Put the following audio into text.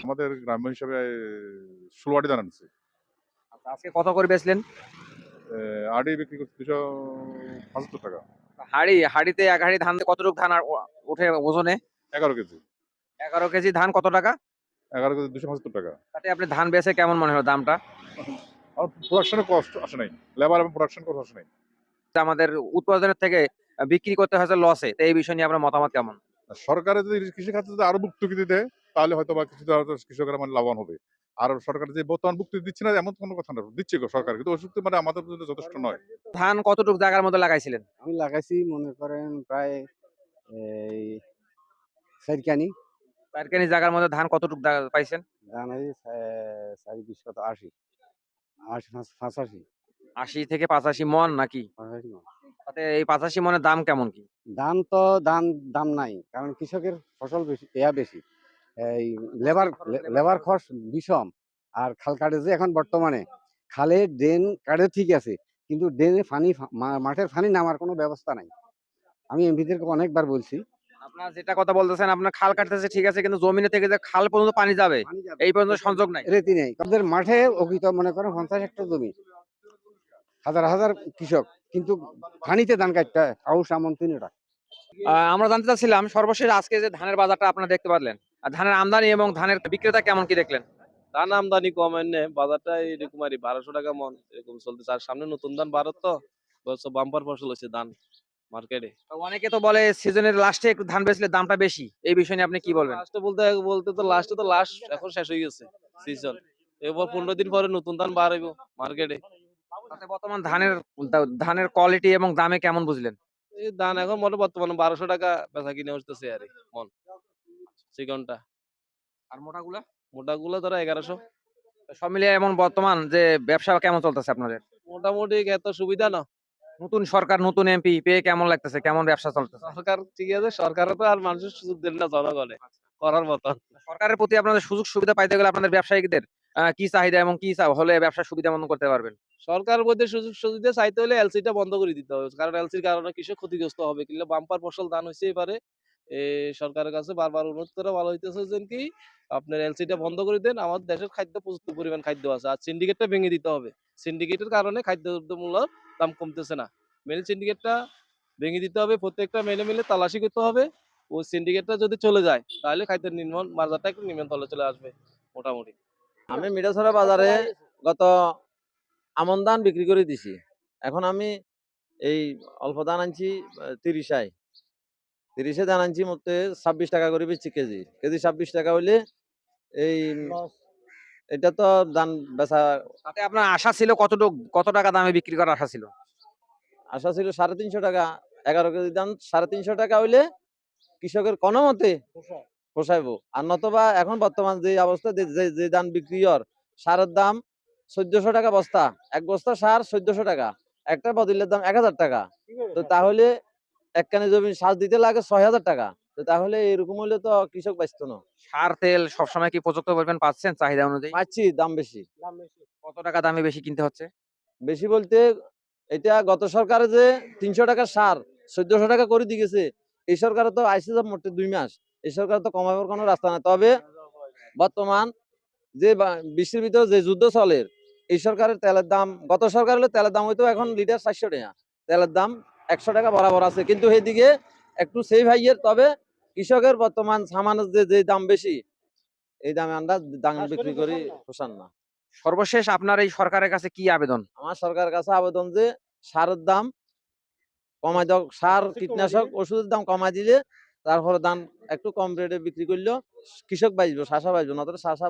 আমাদের গ্রাম্য হিসাবে ১৬ আটি ধান আনছি। আচ্ছা, আজকে কত করে বেচলেন? আটি বিক্রি করছি ২৭৫ টাকা। হাড়িতে এক হাড়ি ধান কতটুকু ধান ওঠে ওজনে? ১১ কেজি। 11 কেজি ধান কত টাকা? ১১ কেজি ২৭৫ টাকা। তাতে আপনি ধান বেচে কেমন মনে হলো দামটা? আমার প্রোডাকশনের কস্ট আসে নাই। লেবার এবং প্রোডাকশন কস্ট আসে নাই। আমাদের উৎপাদনের থেকে বিক্রি করতে হয়েছে লসে। তো এই বিষয় নিয়ে আপনার মতামত কেমন? সরকারে যদি কৃষি খাতে যদি আরো ভুক্তভোগী দেয় তাহলে হয়তোবা কিছুটা হয়তো কৃষকেরা লাভবান হবে। আর সরকার যে বর্তমান ভুক্তি দিচ্ছে না এমন কোনো কথা না। দিচ্ছে সরকার, কিন্তু ওষুধ আমাদের জন্য যথেষ্ট নয়। ধান কতটুকু জায়গার মধ্যে লাগাইছিলেন? আমি লাগাইছি মনে করেন প্রায় এই ৪ কানি। ৪ কেজি জায়গার মধ্যে ধান কতটুকু পাইছেন? ধান এই ৪-২০ কত ৮০, ৮৫। ৮০ থেকে ৮৫ মন নাকি? ৮৫ মণ। তাতে এই ৮৫ মনের দাম কেমন কি? দাম তো দাম নাই। কারণ কৃষকের ফসল বেশি বেশি। এই লেবার খরচ বিষম। আর খাল কাটে যে এখন বর্তমানে খালে ড্রেন কাটে ঠিক আছে। কিন্তু ড্রেনে মাঠের পানি নামার কোনো ব্যবস্থা নাই। আমি এমপিদেরকে অনেকবার বলছি। আপনার যেটা কথা বলতেছেন আপনার খাল কাটতেছে ঠিক আছে, কিন্তু জমিনে থেকে যে খাল পর্যন্ত পানি যাবে এই পর্যন্ত সংযোগ নাই। রেতি নেই। তাদের মাঠে অকিত মনে করেন ৫০ হেক্টর জমি। হাজার হাজার কৃষক, কিন্তু পানিতে ধান কাটতে আউশ আমন ৩ টাকা। আমরা জানতে চাচ্ছিলাম সর্বশেষ আজকে যে ধানের বাজারটা আপনারা দেখতে পারলেন, আর ধানের আমদানি এবং ধানের বিক্রেতা কেমন কি দেখলেন? ধান আমদানি কম এনে বাজারটা এরকম আর ১২০০ টাকা মন এরকম চলতেছে। আর সামনে নতুন ধান ভারত তো বছর বাম্পার ফসল হচ্ছে ধান মার্কেটে। তো অনেকে তো বলে সিজনের লাস্টে একটু ধান বেচলে দামটা বেশি, এই বিষয় নিয়ে আপনি কি বলবেন? লাস্টে বলতে তো লাস্ট এখন শেষ হয়ে গেছে সিজন। এবার ১৫ দিন পরে নতুন ধান বার হইব মার্কেটে। তাতে বর্তমান ধানের কোয়ালিটি এবং দামে কেমন বুঝলেন? এই ধান এখন বর্তমানে ১২০০ টাকা বেচা কিনে হচ্ছে আর মন চিকনটা। আর মোটাগুলা? মোটাগুলো ধরো ১১০০। সব মিলিয়ে এমন বর্তমান যে ব্যবসা কেমন চলতেছে আপনাদের? মোটামুটি এত সুবিধা না। নতুন সরকার নতুন এমপি পেয়ে কেমন লাগতেছে, কেমন ব্যবসা চলতেছে? সরকার ঠিক আছে, সরকারও তো আর মানুষের সুযোগ দেন না জনগণে করার মতন। সরকারের প্রতি আপনাদের সুযোগ সুবিধা পাইতে গেলে আপনাদের ব্যবসায়ীদের কি চাহিদা এবং কি হলে ব্যবসা সুবিধা মতন করতে পারবেন? সরকারের মধ্যে সুযোগ সুবিধা চাইতে হলে এলসিটা বন্ধ করে দিতে হবে, কারণ এলসির কারণে কৃষক ক্ষতিগ্রস্ত হবে। কিন্তু বাম্পার ফসল ধান হইছে এবারে। সরকারের কাছে বারবার অনুরোধ করা ভালো হইতেছে যে কি আপনার এলসিটা বন্ধ করে দেন। আমাদের দেশের খাদ্য প্রচুর পরিমাণ খাদ্য আছে, আর সিন্ডিকেটটা ভেঙে দিতে হবে। সিন্ডিকেটের কারণে খাদ্যদ্রব্য মূল্যর দাম কমতেছে না। মেন সিন্ডিকেটটা ভেঙে দিতে হবে, প্রত্যেকটা মেলে তালাশি করতে হবে। ওই সিন্ডিকেটটা যদি চলে যায় তাহলে খাদ্যের বাজারটা একটু নিম্ন তলে চলে আসবে মোটামুটি। আমি মিঠাছড়া বাজারে গত আমন ধান বিক্রি করে দিছি। এখন আমি এই অল্প ধান আনছি ৩০ ৩০ ধান আনছি মধ্যে ২৬ টাকা করে বেচছি কেজি ২৬ টাকা হইলে এই এটা তো ধান বেচা তাতে আপনার আশা ছিল কত টাকা দামে বিক্রি করার আশা ছিল? আশা ছিল ৩৫০ টাকা। ১১ কেজি ধান ৩৫০ টাকা হইলে কৃষকের কোনো মতে পোষাইবো। আর নতবা এখন বর্তমান যে অবস্থা যে ধান বিক্রি হওয়ার সারের দাম ১৪০০ টাকা বস্তা, এক বস্তা সার ১৪০০ টাকা, একটা বদিলের দাম ১০০০ টাকা। তো তাহলে একখানে জমি সার দিতে লাগে ৬০০০ টাকা। তো তাহলে এরকম হলে তো কৃষক বাঁচত না। সার তেল সবসময় কি পর্যাপ্ত পরিমাণ পাচ্ছেন চাহিদা অনুযায়ী? পাচ্ছি, দাম বেশি। কত টাকা দামে বেশি কিনতে হচ্ছে? বেশি বলতে এটা গত সরকারে যে ৩০০ টাকা সার ১৪০০ টাকা করে দিয়ে গেছে, এই সরকারে তো আইসে মোটে ২ মাস। এই সরকার তো কমাবার কোনো রাস্তা নাই। তবে বর্তমান যে বিশ্বের ভিতরে যে যুদ্ধ চলে, এই সরকারের তেলের দাম, গত সরকার হলে তেলের দাম হইতো এখন লিটার ৪০০ টাকা, তেলের দাম ১০০ টাকা বরাবর আছে। কিন্তু এইদিকে একটু সেই ভাইয়ের, তবে কৃষকের বর্তমান সামানের যে দাম বেশি, এই দামে আমরা ধান বিক্রি করি পোষান না। সর্বশেষ আপনার এই সরকারের কাছে কি আবেদন? আমার সরকারের কাছে আবেদন যে সারের দাম কমাই দাও, সার কীটনাশক ওষুধের দাম কমাই দিলে তারপরে ধান একটু কম রেটে বিক্রি করলেও কৃষক বাঁচবে, শাসা বাঁচবে, নতুন শাসা